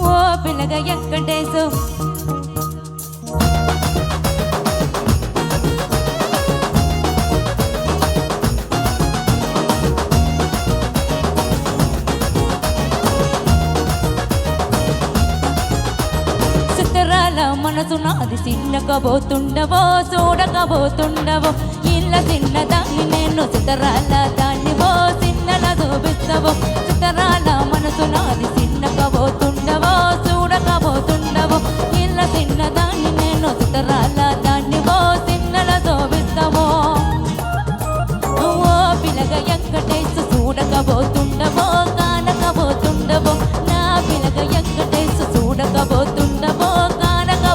ఓ పిల్లగా వెంకటేశు మనసు నాది చిన్నకబోతుండవో చూడకబోతుండవో ఇళ్ళ చిన్నదాన్ని నేను సితరాల దాన్నివో చిన్నల చూపిస్తావో సితరాల మనసు నాది చిన్నకబోతుండవో చూడకబోతుండవో ఇళ్ళ చిన్నదాన్ని నేను సితరాల దాన్నివో చిన్నల చూపిస్తావో ఓ పిలగ వెంకటేశు చూడకబోతుండవో కానకబోతుండవో నా పిలగ వెంకటేశు చూడకబోతుండవో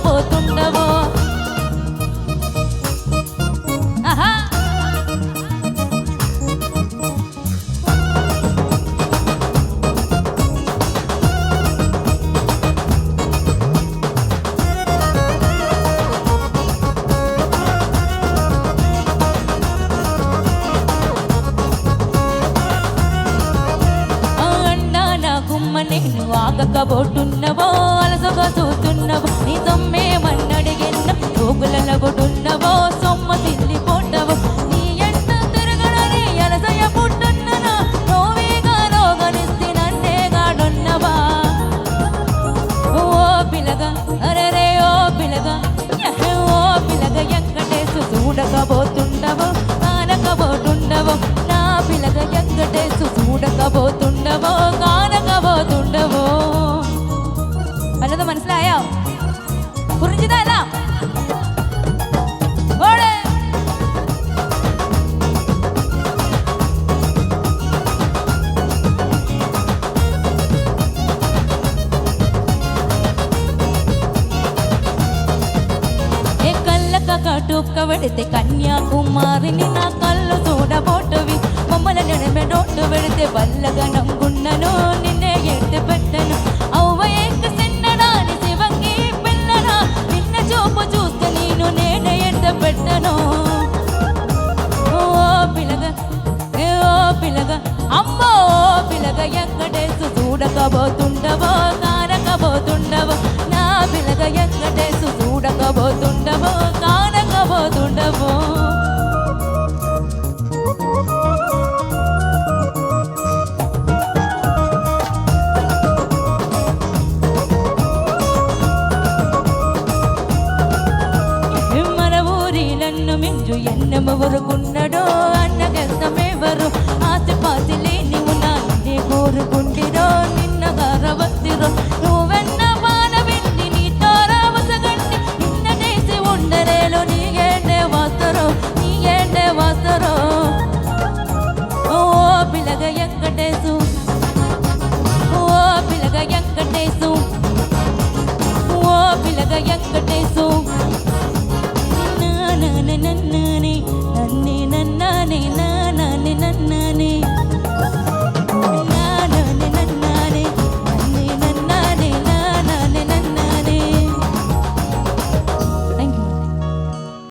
పోతుండవో ఆహా నేను ఆగకబోతున్నవో అలసగా చూస్తున్నవో నీ సొమ్మేమన్నడిగిన్న గోగులలో కొట్టున్నవో సొమ్మ తిల్లిపోటవో నీ ఎంట తిరగడని అలసయ పుట్టున్ననా నోవేగా రోగనిస్తే నన్నే గాడున్నవా ఓ పిలగ అరరే ఓ పిలగ వెంకటేశు చూడకబోతుండవో కానకబోతుండవో నా పిలగ వెంకటేశు చూడకబోతుండవో കാനകബോതുണ്ടവോ വല്ലതും മനസ്സിലായോ കുറിഞ്ഞതാ కట్టుకబడితే కన్యాకుమారిని నా కళ్ళు చూడబోటవి మమ్మల నడమె నోటు పెడితే వల్లగా నంగున్నను నిన్నే ఎట్టు పెట్టను అవ్వ ఎక్క చిన్నడాని శివంగి పిల్లనా నిన్న చూపు చూస్తే నేనే ఎట్టు పెట్టను ఓ పిలగ అమ్మో పిలగ వెంకటేశు చూడకబోతుండవో కానకబోతుండవో నా పిలగ వెంకటేశు చూడకబోతుండవో కానకబోతుండవో మన ఊరిలన్ను మించు ఎన్నెవరుకున్నాడో అన్నగెస్తమెవరు ఆసిపాసి లేని ఉన్నా నిన్నే కోరుకుంటిరో నిన్న గారవత్తిరో నువ్వెన్న బాణ విన్ని నీ తోరవసగండి నిన్న చేసి ఉండరేలో నీగేండే వస్తరో ఓ పిలగ వెంకటేశు ఓ పిలగ వెంకటేశు ఓ పిలగ వెంకటేశు